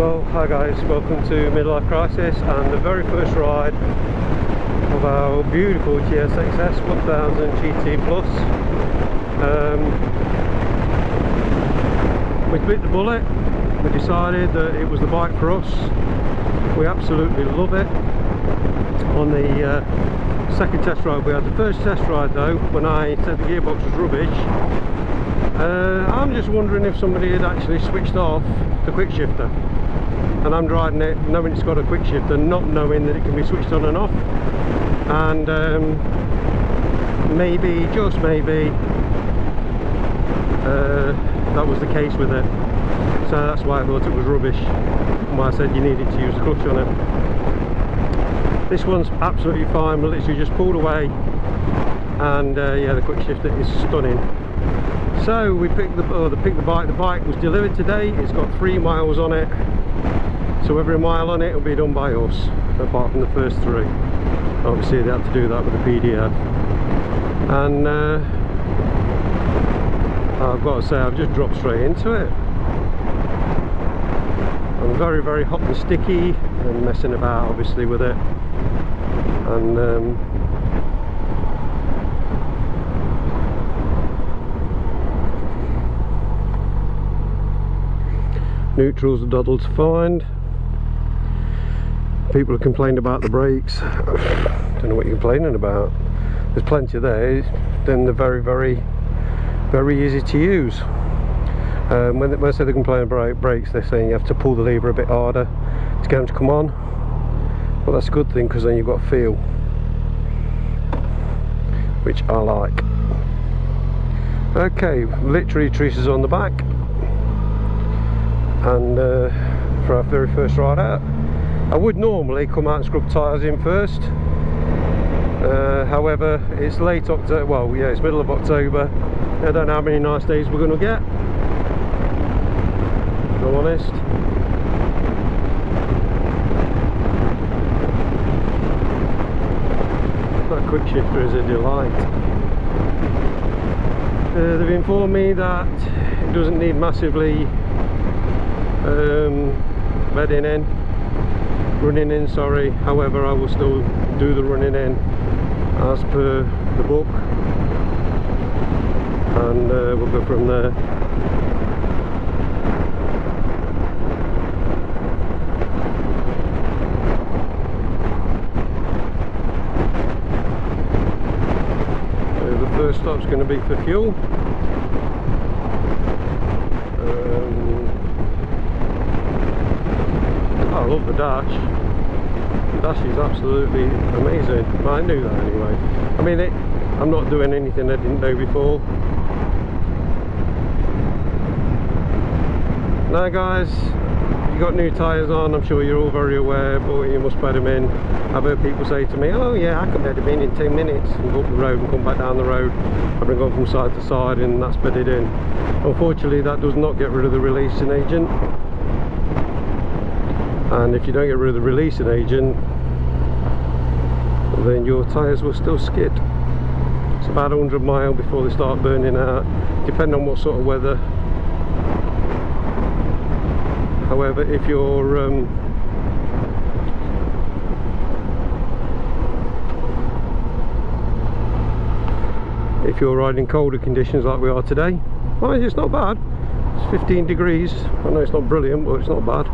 Well, hi guys, welcome to Midlife Crisis and the very first ride of our beautiful GSX S1000 GT Plus. We bit the bullet. We decided that it was the bike for us. We absolutely love it. On the second test ride, we had the first test ride though, when I said the gearbox was rubbish. I'm just wondering if somebody had actually switched off the quick shifter, and I'm driving it knowing it's got a quick shifter, not knowing that it can be switched on and off, and maybe, just maybe, that was the case with it. So that's why I thought it was rubbish, and why I said you needed to use the clutch on it. This one's absolutely fine. We literally just pulled away, and yeah, the quick shifter is stunning. So we picked the bike. The bike was delivered today. It's got 3 miles on it, so every mile on it will be done by us, apart from the first 3. Obviously they had to do that with the PDF. And I've got to say, I've just dropped straight into it. I'm very, very hot and sticky and messing about obviously with it, and neutrals are doddled to find. People have complained about the brakes. Don't know what you're complaining about. There's plenty there. Then they're very, very, very easy to use. When I say they complain about brakes, they're saying you have to pull the lever a bit harder to get them to come on. Well, that's a good thing, because then you've got feel, which I like. Okay, literally traces on the back. And for our very first ride out, I would normally come out and scrub tyres in first. However, it's late October, well yeah, it's middle of October. I don't know how many nice days we're going to get, if I'm honest. That quick shifter is a delight. They've informed me that it doesn't need massively running in, sorry. However, I will still do the running in as per the book, and we'll go from there. The first stop's going to be for fuel. I love the dash. The dash is absolutely amazing. Well, I knew that anyway. I mean, I'm not doing anything I didn't know before. Now guys, you got new tyres on, I'm sure you're all very aware, but you must bed them in. I've heard people say to me, oh yeah, I can bed them in 10 minutes and go up the road and come back down the road. I've been going from side to side and that's bedded in. Unfortunately, that does not get rid of the releasing agent. And if you don't get rid of the releasing agent, then your tyres will still skid. It's about 100 miles before they start burning out, depending on what sort of weather. However, if you're riding colder conditions like we are today, well, it's not bad. It's 15 degrees. I know it's not brilliant, but it's not bad.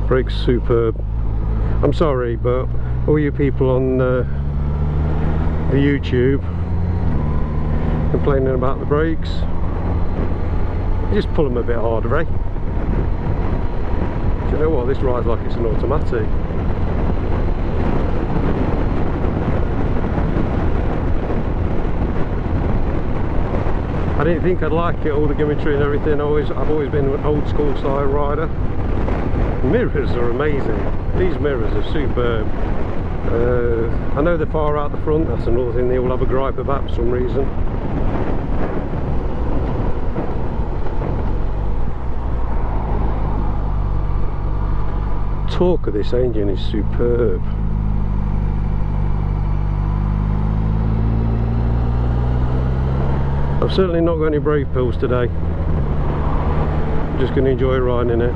Brakes superb. I'm sorry, but all you people on the YouTube complaining about the brakes, just pull them a bit harder, eh? Do you know what? This rides like it's an automatic. I didn't think I'd like it, all the gimmickry and everything. I've always been an old school style rider. Mirrors are amazing. These mirrors are superb. I know they're far out the front. That's another thing they all have a gripe about for some reason. torque of this engine is superb. I've certainly not got any brake pills today. I'm just going to enjoy riding it.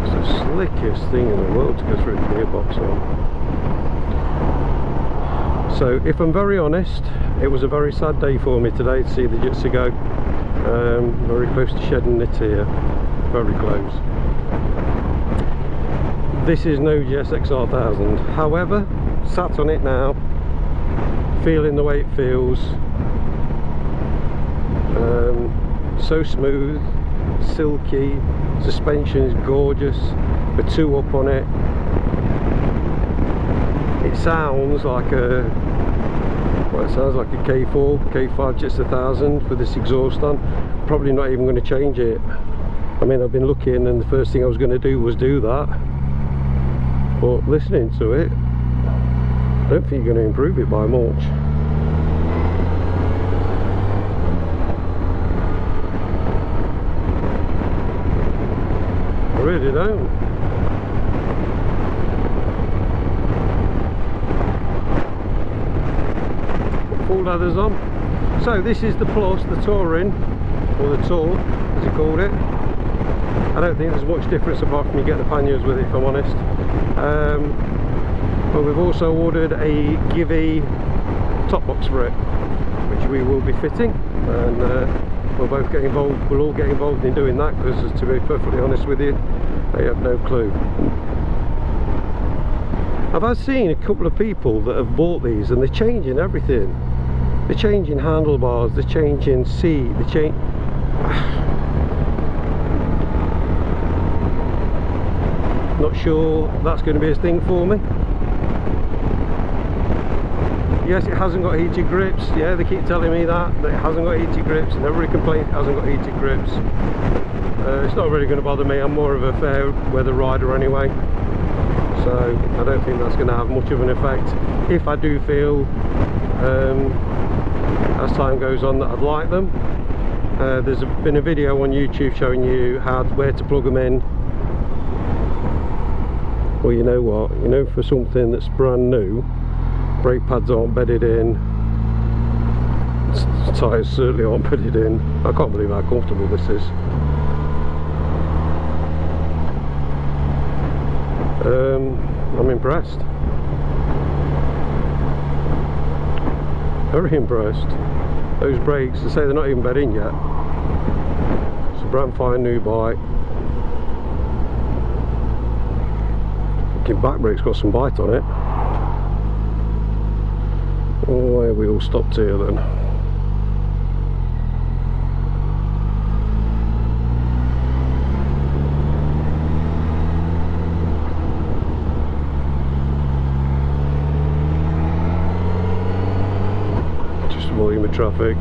It's the slickest thing in the world to go through the gearbox on. So if I'm very honest, it was a very sad day for me today to see the Jitsi go. Very close to shedding it here. Very close. This is no GSX 1000. However, sat on it now, feeling the way it feels. So smooth, silky, suspension is gorgeous. The 2-up on it. It sounds like a, well, it sounds like a K4, K5 GSX 1000 with this exhaust on. Probably not even going to change it. I mean, I've been looking, and the first thing I was going to do was do that. But listening to it, I don't think you're going to improve it by much. I really don't. Full leathers on. So this is the Plus, the Touring, or the Tour as he called it. I don't think there's much difference apart from you get the panniers with it, if I'm honest. But we've also ordered a Givey top box for it, which we will be fitting, and we'll both get involved. We'll all get involved in doing that, because to be perfectly honest with you, I have no clue. I've seen a couple of people that have bought these, and they're changing everything. They're changing handlebars, they're changing seat, they're changing. Not sure that's going to be a thing for me. Yes, it hasn't got heated grips. Yeah, they keep telling me that it hasn't got heated grips, and everybody complains it hasn't got heated grips. It's not really going to bother me. I'm more of a fair weather rider anyway, so I don't think that's going to have much of an effect. If I do feel as time goes on that I'd like them, there's been a video on YouTube showing you where to plug them in. Well, you know what, you know, for something that's brand new, brake pads aren't bedded in, tyres certainly aren't bedded in. I can't believe how comfortable this is. I'm impressed. Very impressed. Those brakes, they say they're not even bedded in yet. It's a brand fine new bike. Back brake's got some bite on it. Oh, yeah, we all stopped here then. Just volume of traffic.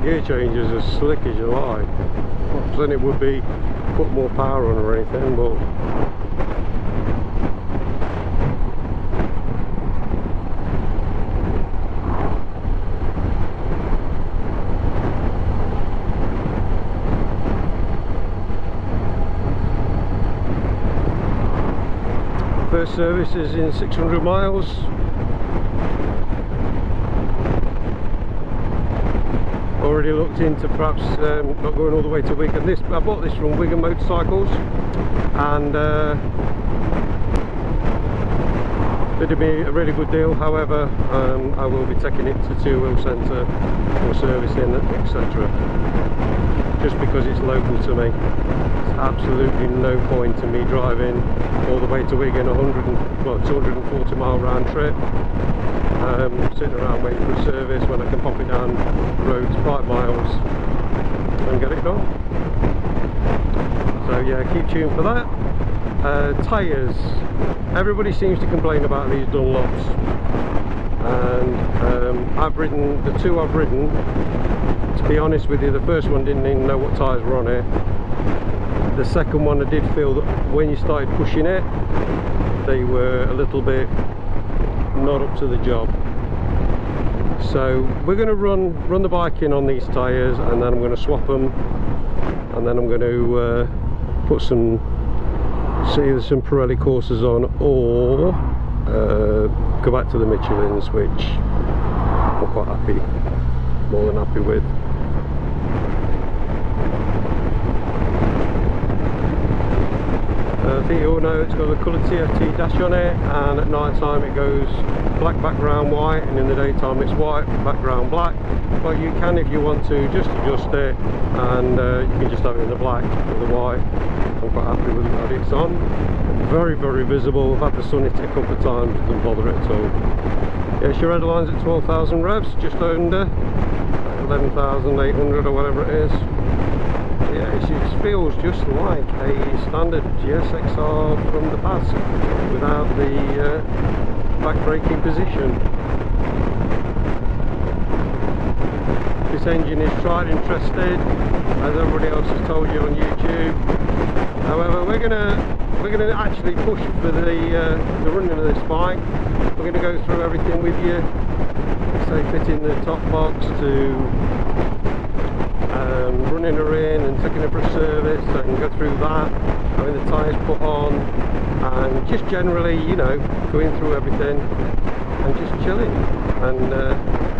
Gear change is as slick as you like. Not saying it would be put more power on or anything, but first service is in 600 miles. Already looked into perhaps not going all the way to Wigan. I bought this from Wigan Motorcycles, and it'd be a really good deal. However, I will be taking it to Two Wheel Centre for servicing, etc. Just because it's local to me. There's absolutely no point in me driving all the way to Wigan, 240 mile round trip. Sitting around waiting for a service when I can pop it down the road 5 miles and get it done. So yeah, keep tuned for that. Tyres, everybody seems to complain about these Dunlops. and I've ridden the two I've ridden. To be honest with you, the first one didn't even know what tyres were on it. The second one, I did feel that when you started pushing it, they were a little bit not up to the job. So we're going to run the bike in on these tyres, and then I'm going to swap them, and then I'm going to put some Pirelli Corsas on, or go back to the Michelins, which I'm quite happy, more than happy with. I think you all know it's got a coloured TFT dash on it, and at night time it goes black background white, and in the daytime it's white background black. But you can, if you want to, just adjust it, and you can just have it in the black or the white. I'm quite happy with that it's on. Very, very visible. I've had the sun hit it a couple of times, doesn't bother it at all. Yeah, your red line's at 12,000 revs, just under 11,800 or whatever it is. Yeah, it just feels just like a standard GSXR from the past, without the back braking position. This engine is tried and trusted, as everybody else has told you on YouTube. However, we're gonna actually push for the running of this bike. We're gonna go through everything with you, say fitting the top box to running her in and taking her for a service, so I can go through that, having the tyres put on, and just generally, you know, going through everything and just chilling. And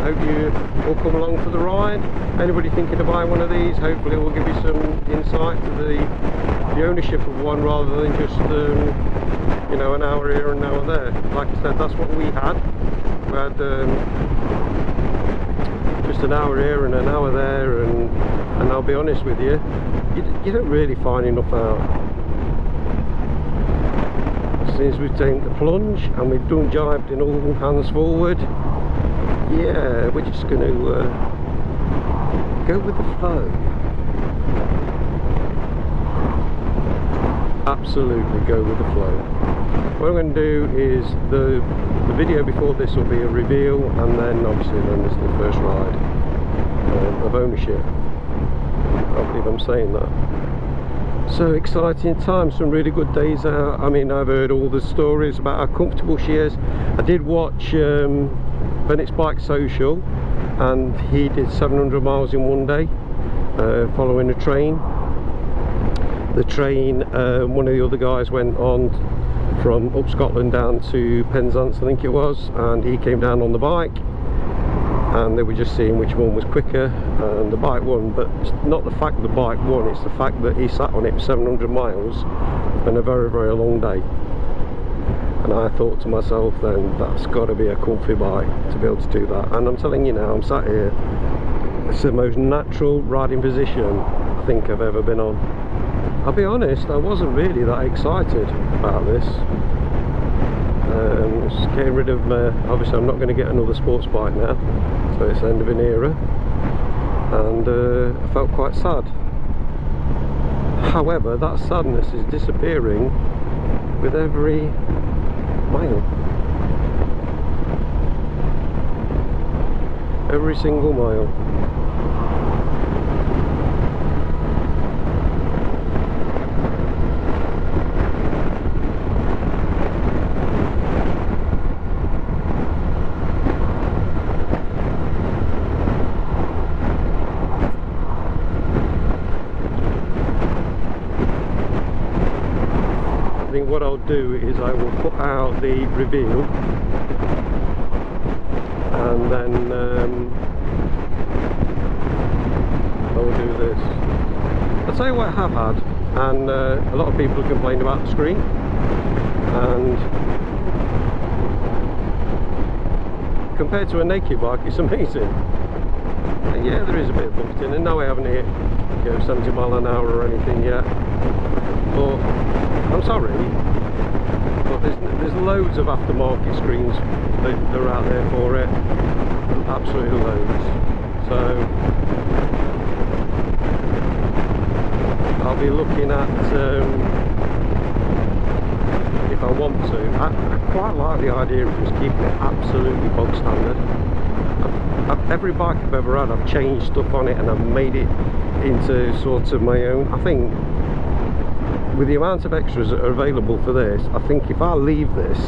hope you all come along for the ride. Anybody thinking of buying one of these, hopefully we'll give you some insight to the ownership of one, rather than just you know, an hour here and an hour there. Like I said, that's what we had. We had just an hour here and an hour there, and I'll be honest with you, you don't really find enough out. Since we've taken the plunge and we've done jived in all hands forward, yeah, we're just going to go with the flow. Absolutely go with the flow. What I'm going to do is the video before this will be a reveal, and then obviously then there's the first ride of ownership. I believe I'm saying that. So exciting time, some really good days out. I mean, I've heard all the stories about how comfortable she is. I did watch Bennett's Bike Social, and he did 700 miles in one day following a train. The train, one of the other guys went on from up Scotland down to Penzance, I think it was, and he came down on the bike, and they were just seeing which one was quicker, and the bike won. But not the fact the bike won, it's the fact that he sat on it for 700 miles in a very, very long day. And I thought to myself then, that's got to be a comfy bike to be able to do that. And I'm telling you now, I'm sat here, it's the most natural riding position I think I've ever been on. I'll be honest, I wasn't really that excited about this. Just getting rid of obviously I'm not going to get another sports bike now, so it's the end of an era, and I felt quite sad. However, that sadness is disappearing with every mile, every single mile. What I'll do is I will put out the reveal, and then I will do this. I'll tell you what I have had, and a lot of people have complained about the screen, and compared to a naked bike, it's amazing. And yeah, there is a bit of buffeting, and no, I haven't hit 70 mile an hour or anything yet, but I'm sorry, but there's loads of aftermarket screens that are out there for it, absolutely loads. So I'll be looking at if I want to. I quite like the idea of just keeping it absolutely bog standard. Every bike I've ever had, I've changed stuff on it and I've made it into sort of my own. I think with the amount of extras that are available for this, I think if I leave this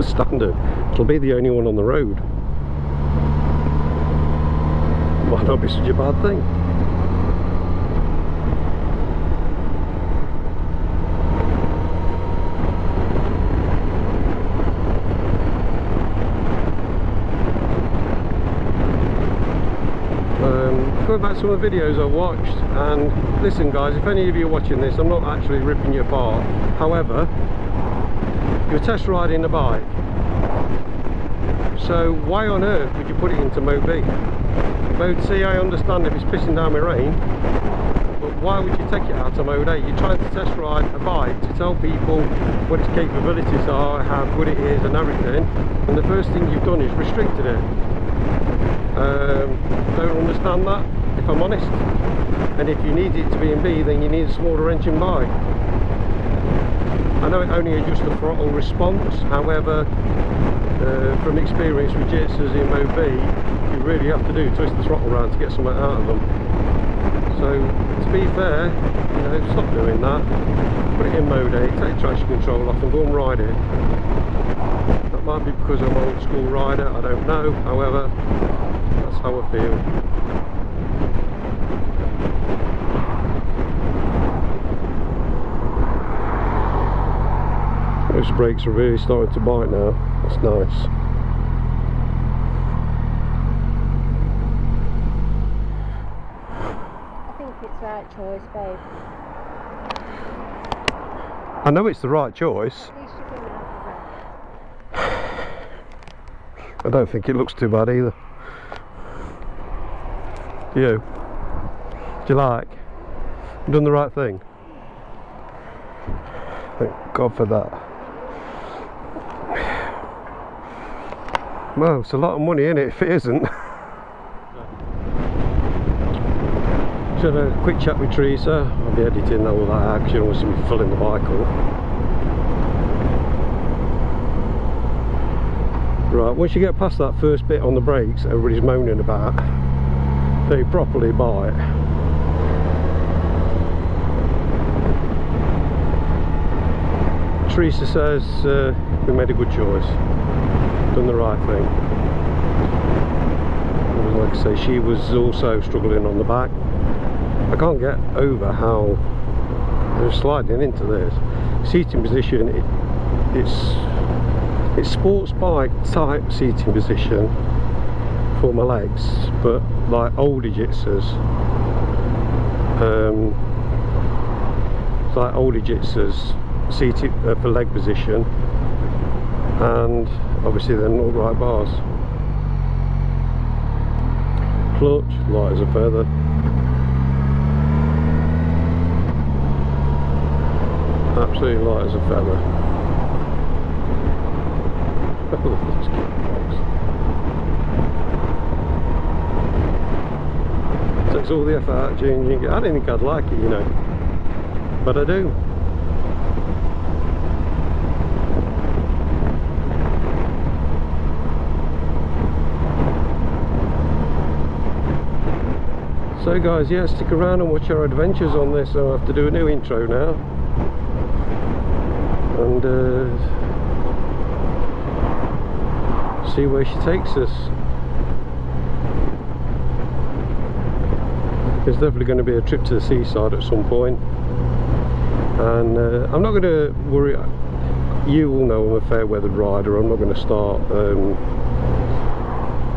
standard, it'll be the only one on the road. Might not be such a bad thing. Going back to some of the videos I watched, and listen guys, if any of you are watching this, I'm not actually ripping you apart. However, you're test riding a bike, so why on earth would you put it into Mode B? Mode C, I understand if it's pissing down with rain, but why would you take it out to Mode A? You're trying to test ride a bike to tell people what its capabilities are, how good it is and everything, and the first thing you've done is restricted it. Don't understand that, if I'm honest. And if you need it to be in B, then you need a smaller engine bike. I know it only adjusts the throttle response, however, from experience with GSXs in Mode B, you really have to twist the throttle around to get something out of them. So, to be fair, you know, stop doing that. Put it in Mode A, take traction control off and go and ride it. That might be because I'm an old school rider, I don't know, however, that's how I feel. Those brakes are really starting to bite now, that's nice. I think it's the right choice, babe. I know it's the right choice. At least you're gonna have I don't think it looks too bad either. Do you? Do you like? I've done the right thing. Thank God for that. Well, it's a lot of money, isn't it, if it isn't? So a quick chat with Teresa. I'll be editing all that action, obviously we're filling the bike up. Right, once you get past that first bit on the brakes everybody's moaning about, they properly bite. Teresa says we made a good choice, done the right thing. Like I say, she was also struggling on the back. I can't get over how they're sliding into this seating position. It's sports bike type seating position for my legs, but like older Jitzers, it's like older Jitzers seated for leg position, and obviously they're not right bars. Clutch light as a feather. Absolutely light as a feather. Takes all the effort out of changing it. I didn't think I'd like it, you know, but I do. So guys, yeah, stick around and watch our adventures on this. I'll have to do a new intro now, and see where she takes us. There's definitely going to be a trip to the seaside at some point, and I'm not going to worry. You all know I'm a fair weathered rider. I'm not going to start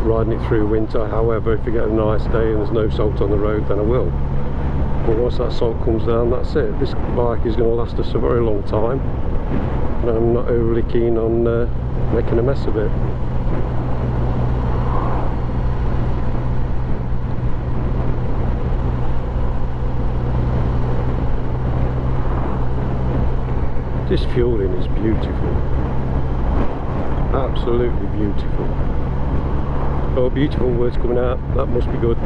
riding it through winter. However, if you get a nice day and there's no salt on the road, then I will. But once that salt comes down, that's it. This bike is going to last us a very long time, and I'm not overly keen on making a mess of it. This fueling is beautiful, absolutely beautiful. Oh, beautiful words coming out, that must be good.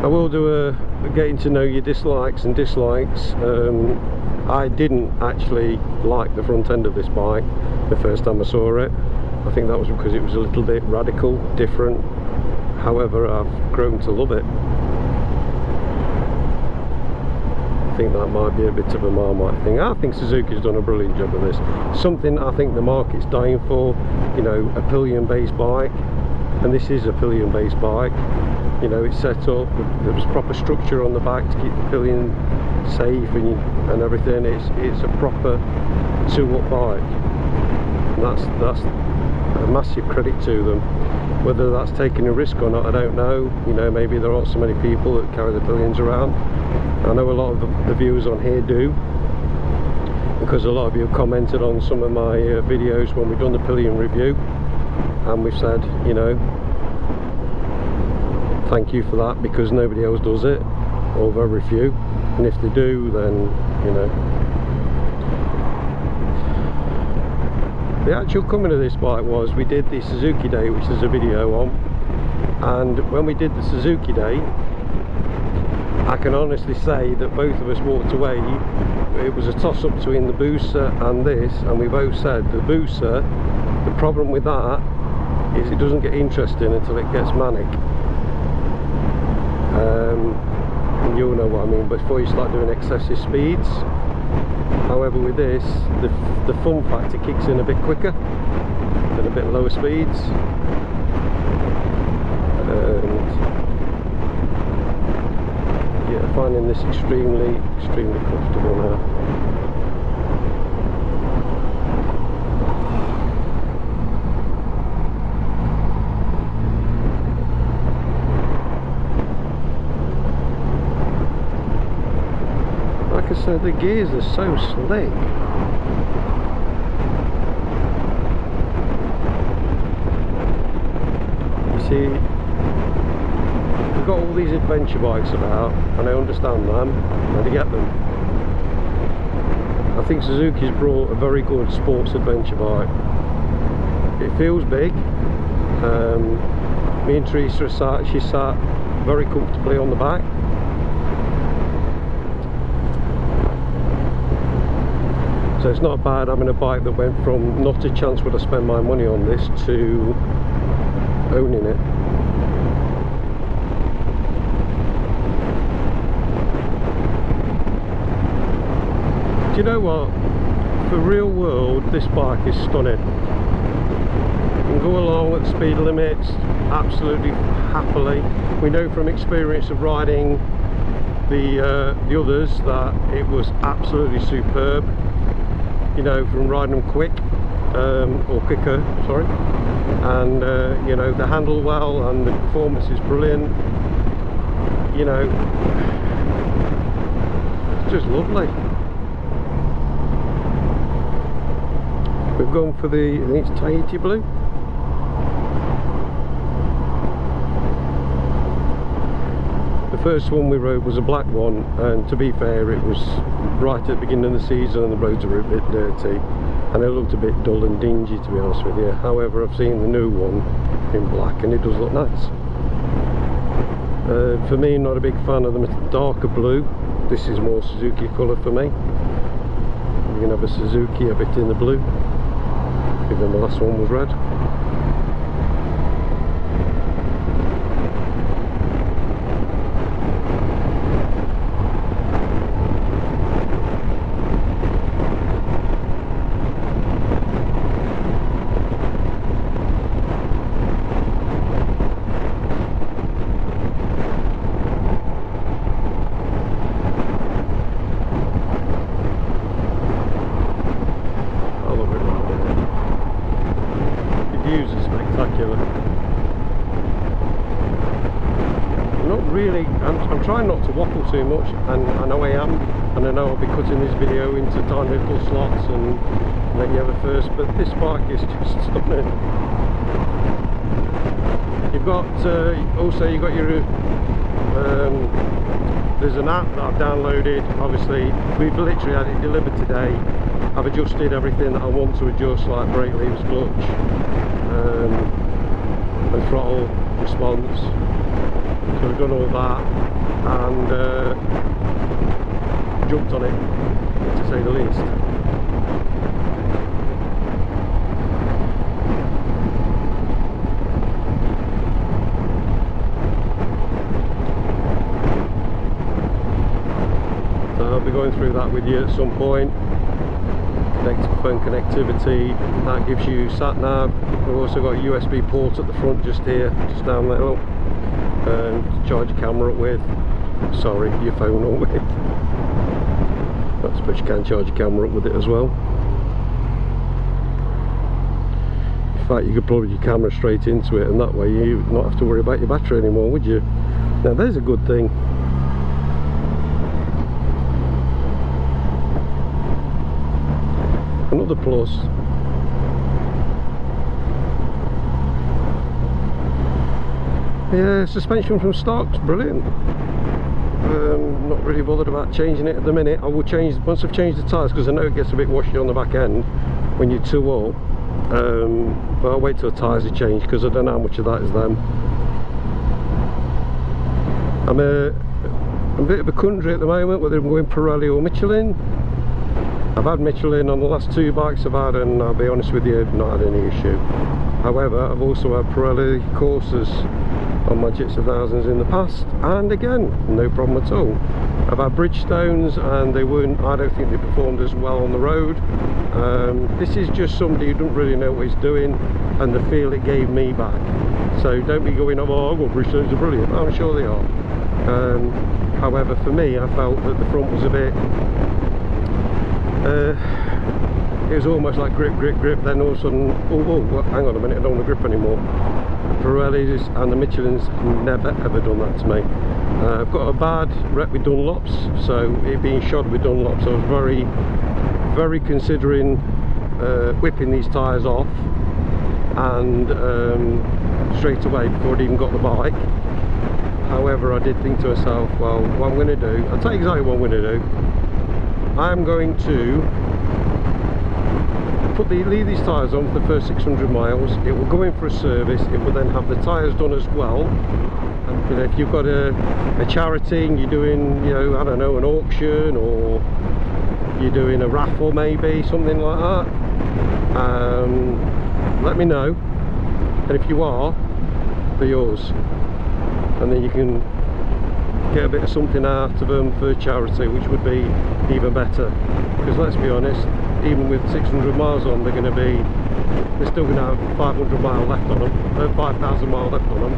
I will do a getting to know your dislikes and dislikes. I didn't actually like the front end of this bike the first time I saw it. I think that was because it was a little bit radical, different. However, I've grown to love it. I think that might be a bit of a Marmite thing. I think Suzuki's done a brilliant job of this. Something I think the market's dying for, you know, a pillion-based bike, and this is a pillion-based bike. You know, it's set up, there was proper structure on the back to keep the pillion safe and everything. It's a proper two-up bike, and that's a massive credit to them. Whether that's taking a risk or not, I don't know. You know, maybe there aren't so many people that carry the pillions around. I know a lot of the viewers on here do, because a lot of you have commented on some of my videos when we've done the pillion review, and we've said, you know, thank you for that, because nobody else does it, or very few, and if they do, then, you know. The actual coming of this bike was, we did the Suzuki Day, which is a video on, and when we did the Suzuki Day, I can honestly say that both of us walked away. It was a toss-up between the Booster and this, and we both said the Booster, the problem with that is it doesn't get interesting until it gets manic. And you'll know what I mean, but before you start doing excessive speeds. However, with this, the fun factor kicks in a bit quicker than a bit lower speeds. And yeah, finding this extremely comfortable now. Like I said, the gears are so slick. You see, we've got all these adventure bikes about, and I understand them, and I get them. I think Suzuki's brought a very good sports adventure bike. It feels big. Me and Teresa are sat, she sat very comfortably on the back. So it's not bad having a bike that went from not a chance would I spend my money on this to owning it. Do you know what? For real world, this bike is stunning. You can go along at the speed limits absolutely happily. We know from experience of riding the others that it was absolutely superb. You know, from riding them quick, or quicker, sorry, and you know, they handle well and the performance is brilliant. You know, it's just lovely. We've gone for the, I think it's Tahiti blue. The first one we rode was a black one, and to be fair, it was right at the beginning of the season and the roads were a bit dirty and it looked a bit dull and dingy, to be honest with you. However, I've seen the new one in black and it does look nice. For me, not a big fan of the darker blue. This is more Suzuki colour for me. You can have a Suzuki a bit in the blue, even the last one was red. I'm trying not to waffle too much, and I know I am, and I know I'll be cutting this video into tiny little slots and let you have a first, but this bike is just stunning. You've got also you've got your there's an app that I've downloaded. Obviously we've literally had it delivered today. I've adjusted everything that I want to adjust, like brake levers, clutch, and throttle response. So we've done all that and jumped on it, to say the least. So I'll be going through that with you at some point. Phone connectivity, that gives you sat nav. We've also got a USB port at the front, just here, just down there, to charge your camera up with. Sorry, your phone up with. I suppose you can charge your camera up with it as well. In fact, you could plug your camera straight into it, and that way you not have to worry about your battery anymore, would you? Now there's a good thing. Another plus. Yeah, suspension from stock's brilliant. Not really bothered about changing it at the minute. I will change once I've changed the tyres, because I know it gets a bit washy on the back end when you're too up. But I'll wait till the tyres are changed, because I don't know how much of that is them. I'm a bit of a quandary at the moment whether I'm going Pirelli or Michelin. I've had Michelin on the last two bikes I've had, and I'll be honest with you, I've not had any issue. However, I've also had Pirelli courses on my S1000s in the past, and again, no problem at all. I've had Bridgestones, and they weren't, I don't think they performed as well on the road. This is just somebody who doesn't really know what he's doing, and the feel it gave me back. So don't be going, oh, well, Bridgestones are brilliant. I'm sure they are. However, for me, I felt that the front was a bit, it was almost like grip, then all of a sudden, oh, well, hang on a minute, I don't want to grip anymore. Pirellis and the Michelin's never ever done that to me. I've got a bad rep with Dunlops, so it being shod with Dunlops, I was very considering whipping these tyres off, and straight away before I'd even got the bike. However, I did think to myself, well, what I'm going to do, I'll tell you exactly what I'm going to do. I'm going to leave these tyres on for the first 600 miles. It will go in for a service. It will then have the tyres done as well. And you know, if you've got a charity and you're doing, you know, I don't know, an auction, or you're doing a raffle maybe, something like that, let me know. And if you are, they're yours. And then you can get a bit of something out of them for charity, which would be even better. Because let's be honest, even with 600 miles on, they're still going to have 500 miles left on them, 5,000 miles left on them.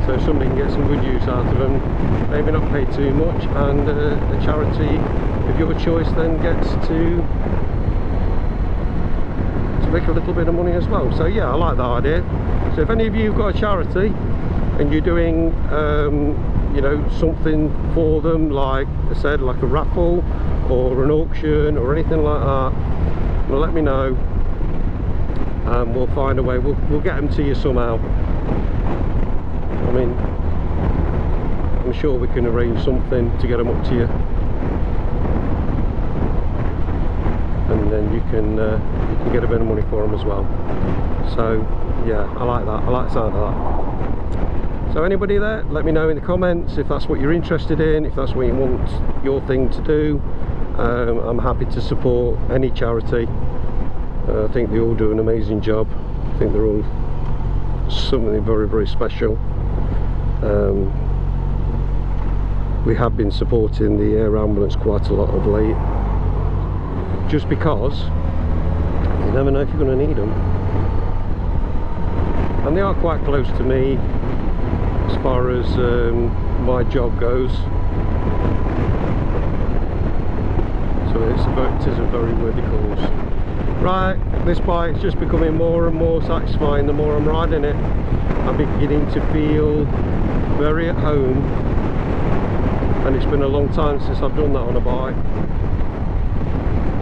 So somebody can get some good use out of them, maybe not pay too much, and a charity of your choice then gets to make a little bit of money as well. So yeah, I like that idea. So if any of you have got a charity and you're doing you know, something for them, like I said, like a raffle or an auction or anything like that, well, let me know, and we'll find a way. We'll get them to you somehow. I mean, I'm sure we can arrange something to get them up to you, and then you can get a bit of money for them as well. So yeah, I like that. I like the sound of that. So anybody there, let me know in the comments if that's what you're interested in, if that's what you want your thing to do. I'm happy to support any charity. I think they all do an amazing job. I think they're all something very special. We have been supporting the air ambulance quite a lot of late, just because you never know if you're going to need them, and they are quite close to me as far as my job goes. So it is a very worthy cause. Right, this bike's just becoming more and more satisfying the more I'm riding it. I'm beginning to feel very at home, and it's been a long time since I've done that on a bike.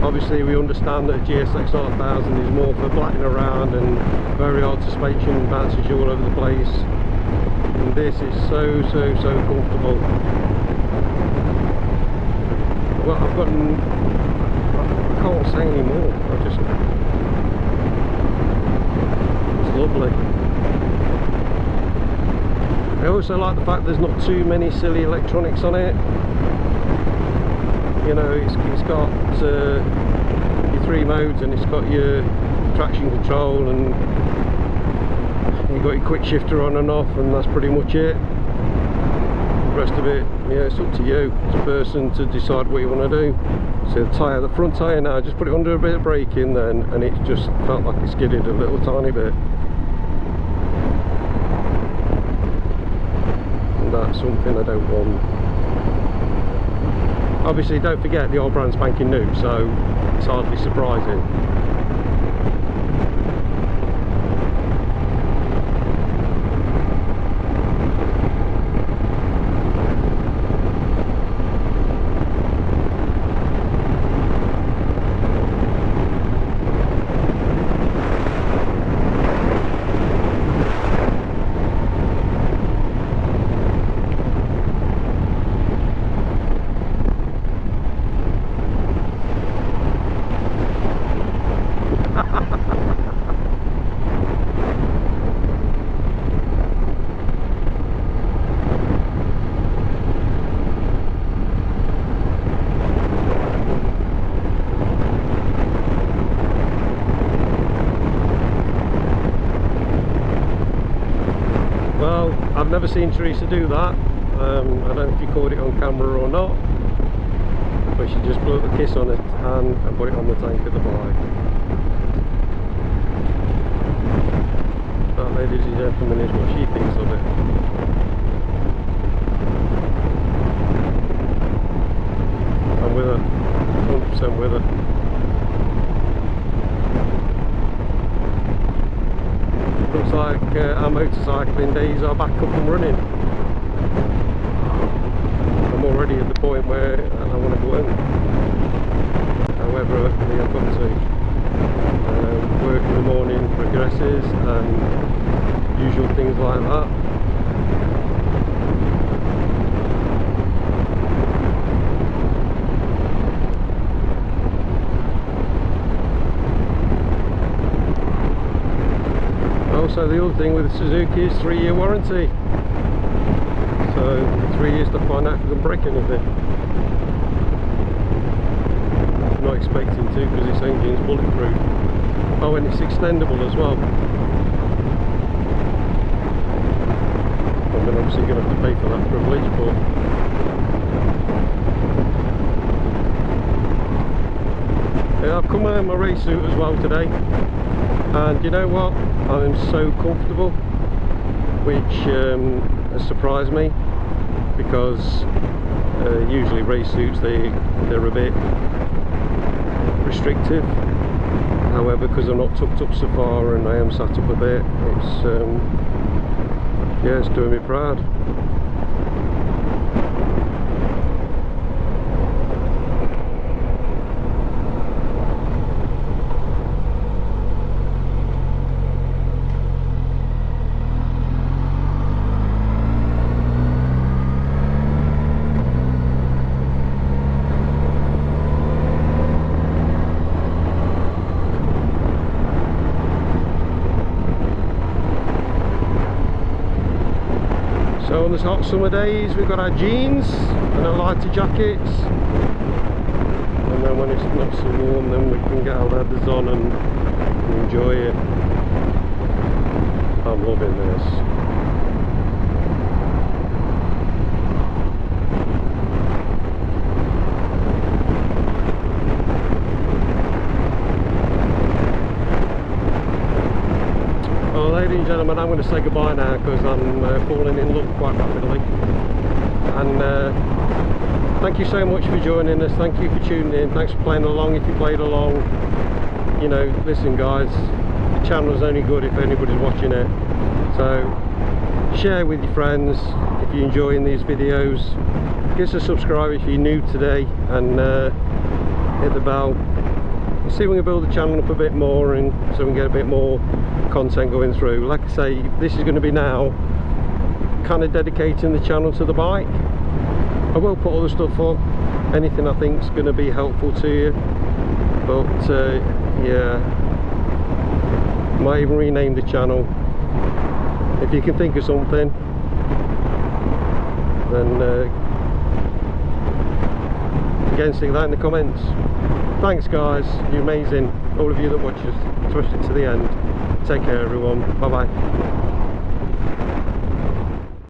Obviously we understand that GSX 1000 is more for blatting around and very hard suspension, bounces you all over the place, and this is so comfortable. Well, I can't say any more. It's lovely. I also like the fact there's not too many silly electronics on it. You know, it's got your 3 modes, and it's got your traction control, and you've got your quick shifter on and off, and that's pretty much it. The rest of it, yeah, it's up to you as a person to decide what you want to do. So the tyre, the front tyre now, just put it under a bit of braking then, and it just felt like it skidded a little tiny bit. And that's something I don't want. Obviously, don't forget the old brand spanking new, so it's hardly surprising. I've never seen Teresa do that. I don't know if you caught it on camera or not, but she just blew up a kiss on it and put it on the tank of the bike. That, ladies and gentlemen, is what she thinks of it. I'm with her, 100% with her. Looks like our motorcycling days are back up and running. I'm already at the point where I want to go in. However, I've got to work in the morning progresses and usual things like that. Also, the other thing with the Suzuki is 3-year warranty, so 3 years to find out if we can break anything. I'm not expecting to, because this engine's bulletproof. Oh, and it's extendable as well. I'm obviously going to have to pay for that privilege, but yeah, I've come out in my race suit as well today, and you know what? I'm so comfortable, which has surprised me, because usually race suits they're a bit restrictive. However, because I'm not tucked up so far and I am sat up a bit, it's yeah, it's doing me proud. So on these hot summer days, we've got our jeans and our lighter jackets, and then when it's not so warm, then we can get our leathers on and enjoy it. I'm loving this. Ladies and gentlemen, I'm going to say goodbye now, because I'm falling in love quite rapidly. And thank you so much for joining us. Thank you for tuning in. Thanks for playing along if you played along. You know, listen guys, the channel is only good if anybody's watching it. So share with your friends if you're enjoying these videos. Give us a subscribe if you're new today, and hit the bell. See if we can build the channel up a bit more, and so we can get a bit more content going through. Like I say, this is going to be now kind of dedicating the channel to the bike. I will put other stuff on, anything I think is going to be helpful to you, but yeah, might even rename the channel if you can think of something. then again, stick that in the comments. Thanks guys, you're amazing, all of you that watch us, especially to the end. Take care everyone, bye bye.